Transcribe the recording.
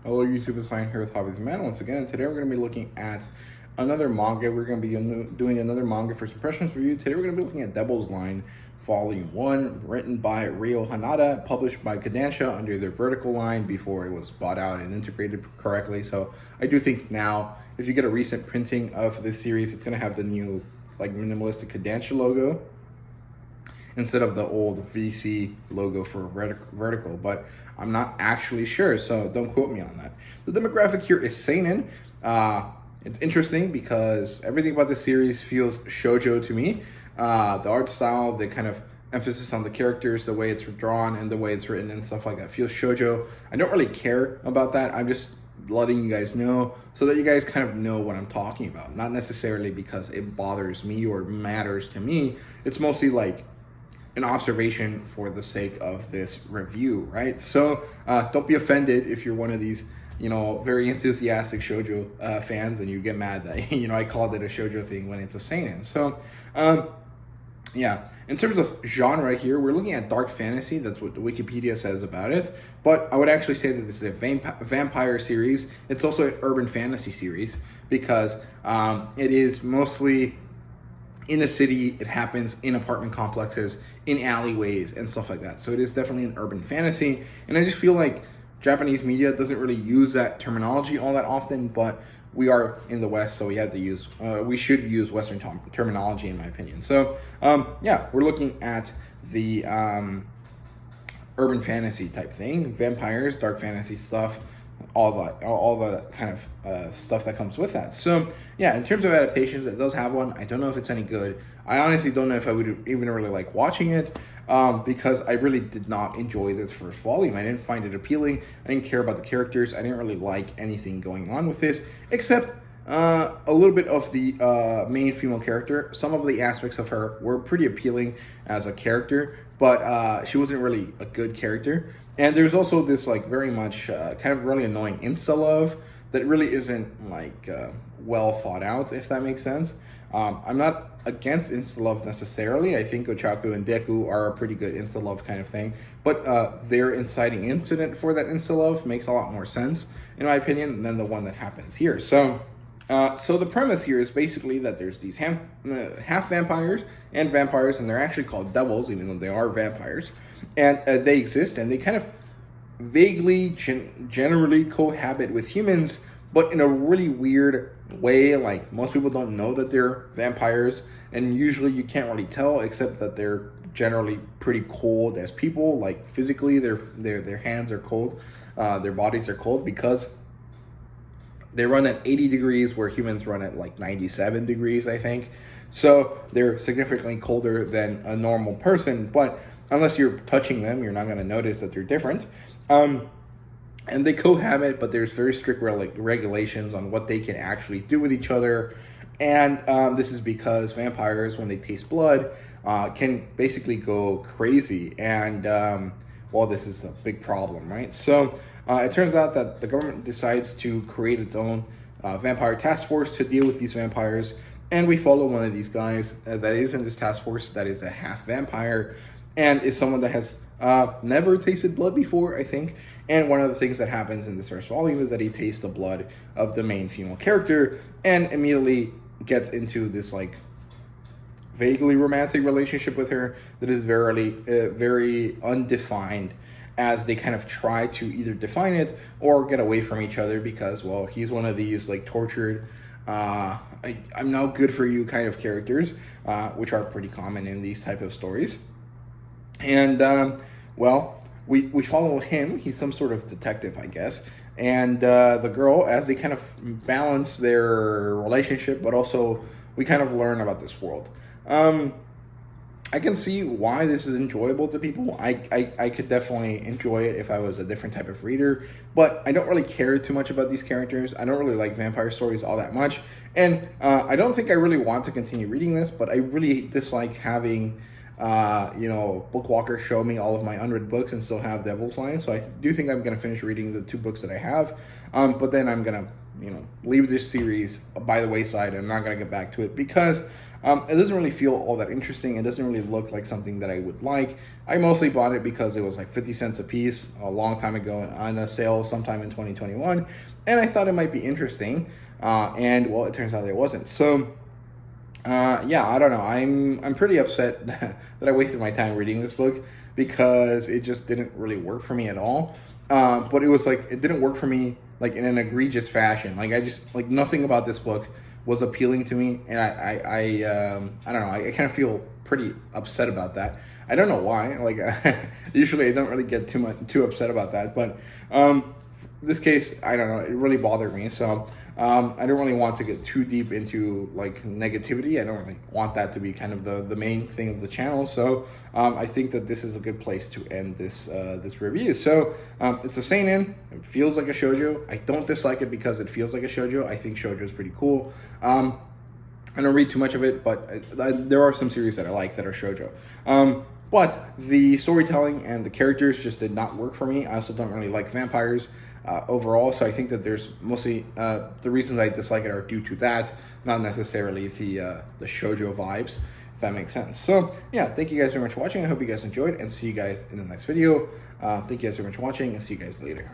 Hello YouTube, it's Ryan here with Hobbies Man once again. Today we're going to be looking at another manga. We're going to be doing another manga for Suppressions Review. Today we're going to be looking at Devil's Line Volume 1, written by Ryo Hanada, published by Kodansha under their vertical line before it was bought out and integrated correctly. So I do think now, if you get a recent printing of this series, it's going to have the new like minimalistic Kodansha logo instead of the old VC logo for vertical, but I'm not actually sure, so don't quote me on that. The demographic here is seinen. It's interesting because everything about the series feels shoujo to me. The art style, the kind of emphasis on the characters, the way it's drawn and the way it's written and stuff like that feels shoujo. I don't really care about that. I'm just letting you guys know so that you guys kind of know what I'm talking about. Not necessarily because it bothers me or matters to me. It's mostly like an observation for the sake of this review, right? So don't be offended if you're one of these, very enthusiastic shoujo fans and you get mad that, I called it a shoujo thing when it's a seinen. So, yeah, in terms of genre here, we're looking at dark fantasy. That's what the Wikipedia says about it. But I would actually say that this is a vampire series. It's also an urban fantasy series because it is mostly in a city. It happens in apartment complexes, in alleyways and stuff like that. So it is definitely an urban fantasy. And I just feel like Japanese media doesn't really use that terminology all that often, but we are in the West, so we have to use, we should use Western terminology in my opinion. So yeah, we're looking at the urban fantasy type thing, vampires, dark fantasy stuff, all the kind of stuff that comes with that. So yeah, in terms of adaptations, it does have one. I don't know if it's any good. I honestly don't know if I would even really like watching it because I really did not enjoy this first volume. I didn't find it appealing. I didn't care about the characters. I didn't really like anything going on with this except a little bit of the main female character. Some of the aspects of her were pretty appealing as a character, but she wasn't really a good character. And there's also this like very much kind of really annoying insta love that really isn't like well thought out, if that makes sense. I'm not against insta love necessarily. I think Ochaku and Deku are a pretty good insta love kind of thing, but their inciting incident for that insta love makes a lot more sense, in my opinion, than the one that happens here. So the premise here is basically that there's these half vampires and vampires, and they're actually called devils, even though they are vampires. And they exist, and they kind of vaguely, generally cohabit with humans, but in a really weird way. Like, most people don't know that they're vampires, and usually you can't really tell, except that they're generally pretty cold as people. Like, physically, their hands are cold, their bodies are cold, because they run at 80 degrees, where humans run at like 97 degrees, I think. So they're significantly colder than a normal person, but unless you're touching them, you're not going to notice that they're different. And they cohabit, but there's very strict regulations on what they can actually do with each other. And this is because vampires, when they taste blood, can basically go crazy. And, well, this is a big problem, right? So it turns out that the government decides to create its own vampire task force to deal with these vampires. And we follow one of these guys that is in this task force that is a half vampire and is someone that has never tasted blood before, I think. And one of the things that happens in this first volume is that he tastes the blood of the main female character and immediately gets into this like vaguely romantic relationship with her that is very undefined, as they kind of try to either define it or get away from each other because, well, he's one of these like tortured, I'm now good for you kind of characters, which are pretty common in these type of stories. And, well, we follow him. He's some sort of detective, I guess. And the girl, as they kind of balance their relationship, but also we kind of learn about this world. I can see why this is enjoyable to people. I could definitely enjoy it if I was a different type of reader, but I don't really care too much about these characters. I don't really like vampire stories all that much. And I don't think I really want to continue reading this, but I really dislike having Bookwalker show me all of my unread books and still have Devil's Line. So I do think I'm going to finish reading the 2 books that I have. But then I'm going to, leave this series by the wayside and I'm not going to get back to it because It doesn't really feel all that interesting. It doesn't really look like something that I would like. I mostly bought it because it was like 50 cents a piece a long time ago on a sale sometime in 2021, and I thought it might be interesting. And well, it turns out it wasn't. So yeah, I don't know. I'm pretty upset that I wasted my time reading this book because it just didn't really work for me at all. But it was like it didn't work for me like in an egregious fashion. Like I just like nothing about this book was appealing to me, and I don't know. I kind of feel pretty upset about that. I don't know why. Like usually I don't really get too upset about that, but this case I don't know. It really bothered me. So I don't really want to get too deep into like negativity. I don't really want that to be kind of the main thing of the channel. So I think that this is a good place to end this this review. So it's a seinen. It feels like a shoujo. I don't dislike it because it feels like a shoujo. I think shoujo is pretty cool. I don't read too much of it, but there are some series that I like that are shoujo. But the storytelling and the characters just did not work for me. I also don't really like vampires overall, so I think that there's mostly the reasons I dislike it are due to that, not necessarily the shoujo vibes, if that makes sense. So yeah, thank you guys very much for watching. I hope you guys enjoyed, and see you guys in the next video. Thank you guys very much for watching, and see you guys later.